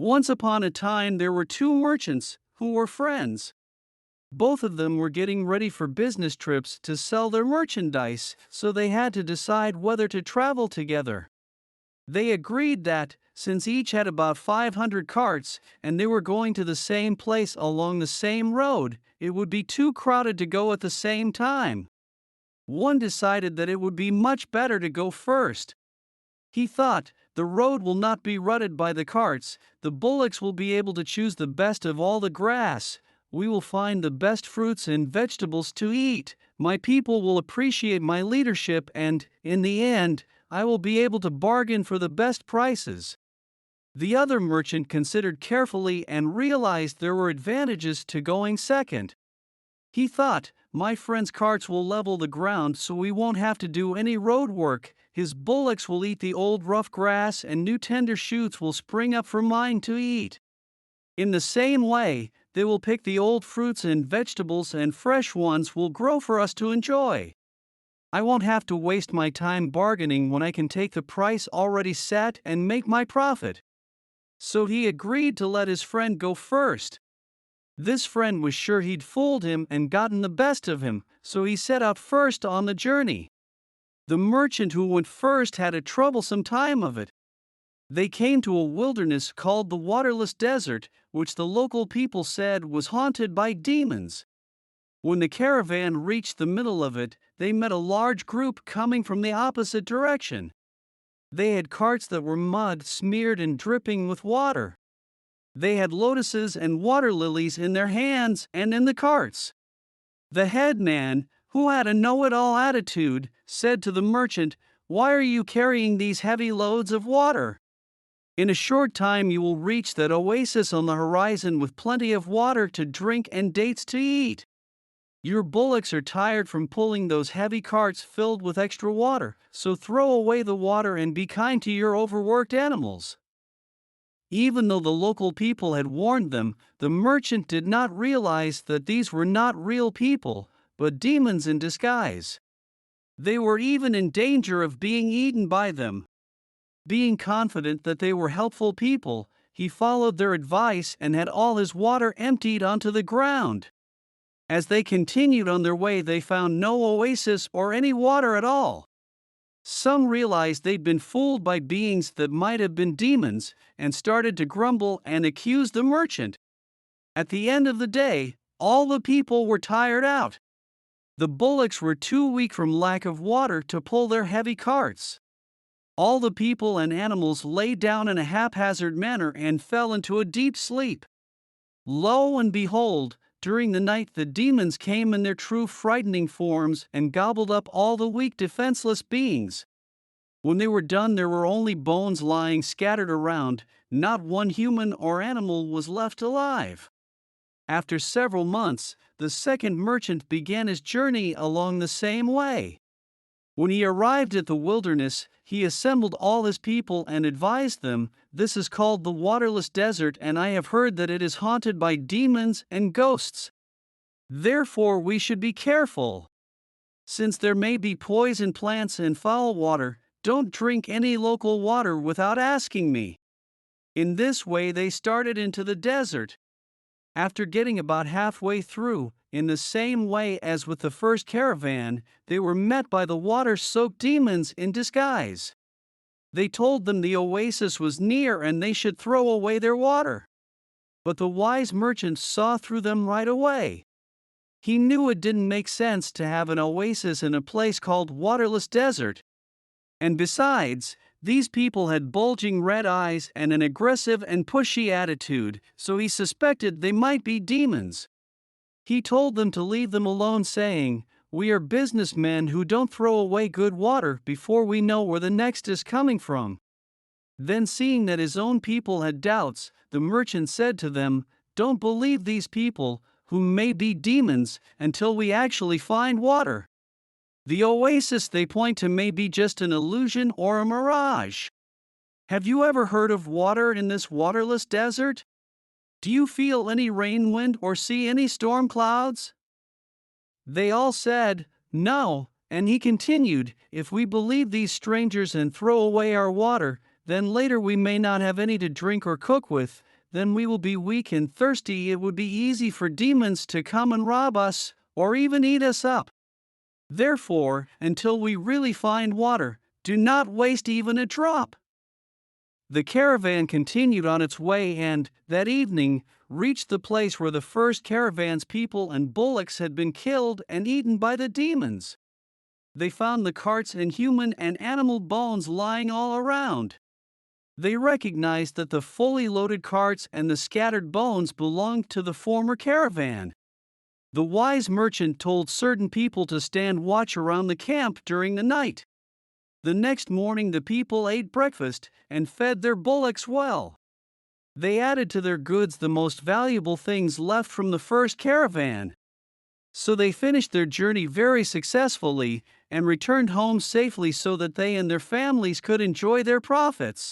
Once upon a time, there were two merchants who were friends. Both of them were getting ready for business trips to sell their merchandise, so they had to decide whether to travel together. They agreed that, since each had about 500 carts and they were going to the same place along the same road, it would be too crowded to go at the same time. One decided that it would be much better to go first. He thought, the road will not be rutted by the carts, the bullocks will be able to choose the best of all the grass, we will find the best fruits and vegetables to eat, my people will appreciate my leadership and, in the end, I will be able to bargain for the best prices. The other merchant considered carefully and realized there were advantages to going second. He thought, my friend's carts will level the ground so we won't have to do any road work, his bullocks will eat the old rough grass and new tender shoots will spring up for mine to eat. In the same way, they will pick the old fruits and vegetables and fresh ones will grow for us to enjoy. I won't have to waste my time bargaining when I can take the price already set and make my profit. So he agreed to let his friend go first. This friend was sure he'd fooled him and gotten the best of him, so he set out first on the journey. The merchant who went first had a troublesome time of it. They came to a wilderness called the waterless desert, which the local people said was haunted by demons. When the caravan reached the middle of it, they met a large group coming from the opposite direction. They had carts that were mud smeared and dripping with water. They had lotuses and water lilies in their hands and in the carts. The headman, who had a know-it-all attitude, said to the merchant, "Why are you carrying these heavy loads of water? In a short time you will reach that oasis on the horizon with plenty of water to drink and dates to eat. Your bullocks are tired from pulling those heavy carts filled with extra water, so throw away the water and be kind to your overworked animals." Even though the local people had warned them, the merchant did not realize that these were not real people, but demons in disguise. They were even in danger of being eaten by them. Being confident that they were helpful people, he followed their advice and had all his water emptied onto the ground. As they continued on their way, they found no oasis or any water at all. Some realized they'd been fooled by beings that might have been demons and started to grumble and accuse the merchant. At the end of the day, all the people were tired out. The bullocks were too weak from lack of water to pull their heavy carts. All the people and animals lay down in a haphazard manner and fell into a deep sleep. Lo and behold, during the night the demons came in their true frightening forms and gobbled up all the weak defenseless beings. When they were done, there were only bones lying scattered around, not one human or animal was left alive. After several months, the second merchant began his journey along the same way. When he arrived at the wilderness, he assembled all his people and advised them, "This is called the waterless desert, and I have heard that it is haunted by demons and ghosts. Therefore we should be careful. Since there may be poison plants and foul water, don't drink any local water without asking me." In this way they started into the desert. After getting about halfway through, in the same way as with the first caravan, they were met by the water-soaked demons in disguise. They told them the oasis was near and they should throw away their water. But the wise merchant saw through them right away. He knew it didn't make sense to have an oasis in a place called waterless desert. And besides, these people had bulging red eyes and an aggressive and pushy attitude, so he suspected they might be demons. He told them to leave them alone, saying, "We are businessmen who don't throw away good water before we know where the next is coming from." Then, seeing that his own people had doubts, the merchant said to them, "Don't believe these people, who may be demons, until we actually find water. The oasis they point to may be just an illusion or a mirage. Have you ever heard of water in this waterless desert? Do you feel any rain wind or see any storm clouds?" They all said, "No," and he continued, "If we believe these strangers and throw away our water, then later we may not have any to drink or cook with, then we will be weak and thirsty. It would be easy for demons to come and rob us, or even eat us up. Therefore, until we really find water, do not waste even a drop." The caravan continued on its way and, that evening, reached the place where the first caravan's people and bullocks had been killed and eaten by the demons. They found the carts and human and animal bones lying all around. They recognized that the fully loaded carts and the scattered bones belonged to the former caravan. The wise merchant told certain people to stand watch around the camp during the night. The next morning the people ate breakfast and fed their bullocks well. They added to their goods the most valuable things left from the first caravan. So they finished their journey very successfully and returned home safely so that they and their families could enjoy their profits.